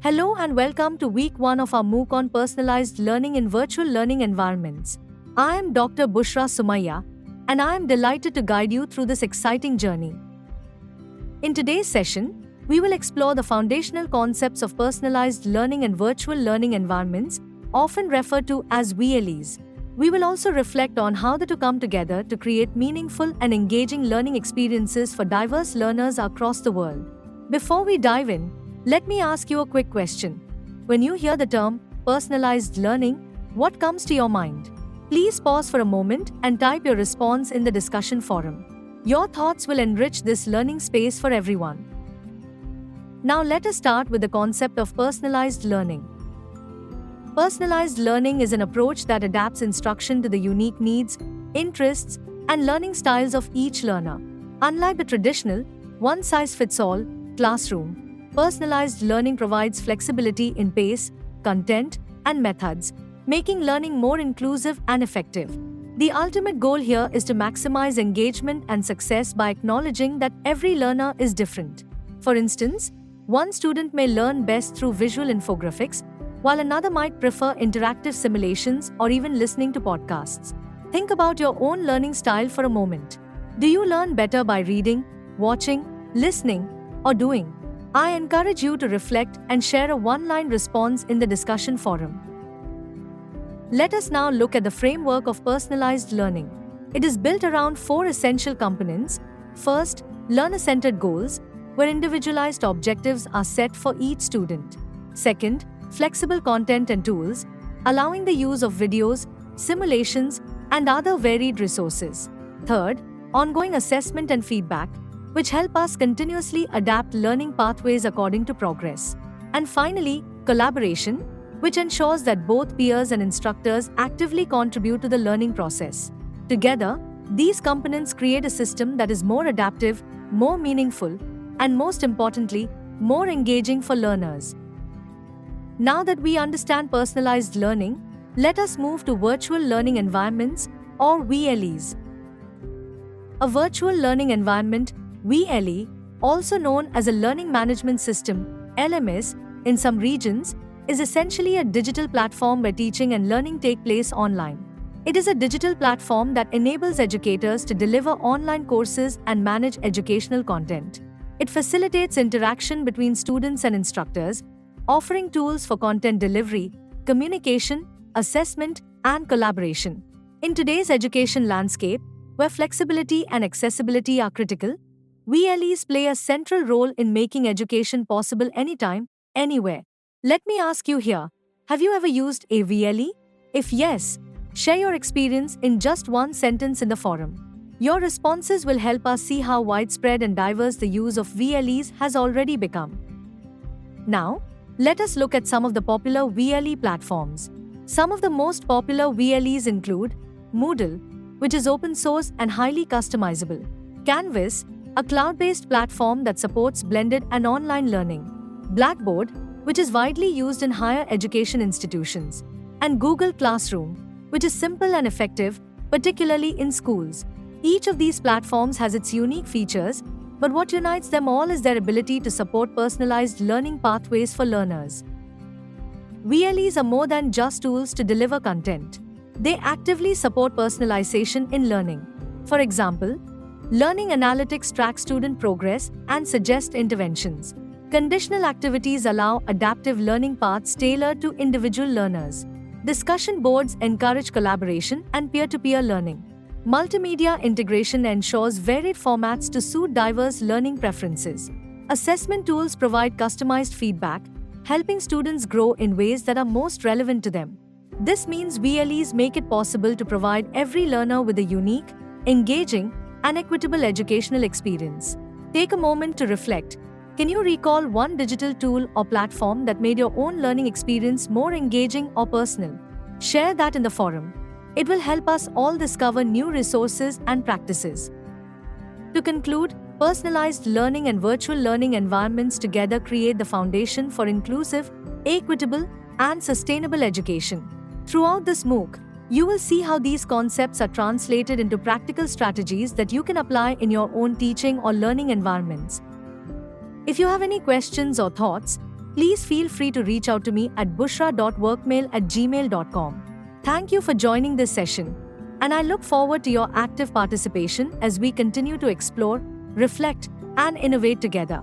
Hello and welcome to week 1 of our MOOC on personalized learning in virtual learning environments. I am Dr. Bushra Sumaya, and I am delighted to guide you through this exciting journey. In today's session, we will explore the foundational concepts of personalized learning in virtual learning environments, often referred to as VLEs. We will also reflect on how the two come together to create meaningful and engaging learning experiences for diverse learners across the world. Before we dive in, let me ask you a quick question. When you hear the term personalized learning, what comes to your mind? Please pause for a moment and type your response in the discussion forum. Your thoughts will enrich this learning space for everyone. Now let us start with the concept of personalized learning. Personalized learning is an approach that adapts instruction to the unique needs, interests, and learning styles of each learner. Unlike the traditional, one-size-fits-all classroom, personalized learning provides flexibility in pace, content, and methods, making learning more inclusive and effective. The ultimate goal here is to maximize engagement and success by acknowledging that every learner is different. For instance, one student may learn best through visual infographics, while another might prefer interactive simulations or even listening to podcasts. Think about your own learning style for a moment. Do you learn better by reading, watching, listening, or doing? I encourage you to reflect and share a one-line response in the discussion forum. Let us now look at the framework of personalized learning. It is built around 4 essential components. First, learner-centered goals, where individualized objectives are set for each student. Second, flexible content and tools, allowing the use of videos, simulations, and other varied resources. Third, ongoing assessment and feedback, which help us continuously adapt learning pathways according to progress. And finally, collaboration, which ensures that both peers and instructors actively contribute to the learning process. Together, these components create a system that is more adaptive, more meaningful, and most importantly, more engaging for learners. Now that we understand personalized learning, let us move to virtual learning environments, or VLEs. A virtual learning environment, VLE, also known as a learning management system, LMS, in some regions, is essentially a digital platform where teaching and learning take place online. It is a digital platform that enables educators to deliver online courses and manage educational content. It facilitates interaction between students and instructors, offering tools for content delivery, communication, assessment, and collaboration. In today's education landscape, where flexibility and accessibility are critical, VLEs play a central role in making education possible anytime, anywhere. Let me ask you here, have you ever used a VLE? If yes, share your experience in just one sentence in the forum. Your responses will help us see how widespread and diverse the use of VLEs has already become. Now, let us look at some of the popular VLE platforms. Some of the most popular VLEs include Moodle, which is open source and highly customizable; Canvas, a cloud-based platform that supports blended and online learning; Blackboard, which is widely used in higher education institutions; and Google Classroom, which is simple and effective, particularly in schools. Each of these platforms has its unique features, but what unites them all is their ability to support personalized learning pathways for learners. VLEs are more than just tools to deliver content. They actively support personalization in learning. For example, Learning Analytics tracks student progress and suggests interventions. Conditional activities allow adaptive learning paths tailored to individual learners. Discussion boards encourage collaboration and peer-to-peer learning. Multimedia integration ensures varied formats to suit diverse learning preferences. Assessment tools provide customized feedback, helping students grow in ways that are most relevant to them. This means VLEs make it possible to provide every learner with a unique, engaging, and equitable educational experience. Take a moment to reflect. Can you recall one digital tool or platform that made your own learning experience more engaging or personal? Share that in the forum. It will help us all discover new resources and practices. To conclude, personalized learning and virtual learning environments together create the foundation for inclusive, equitable, and sustainable education. Throughout this MOOC, you will see how these concepts are translated into practical strategies that you can apply in your own teaching or learning environments. If you have any questions or thoughts, please feel free to reach out to me at bushra.workmail@gmail.com. Thank you for joining this session, and I look forward to your active participation as we continue to explore, reflect, and innovate together.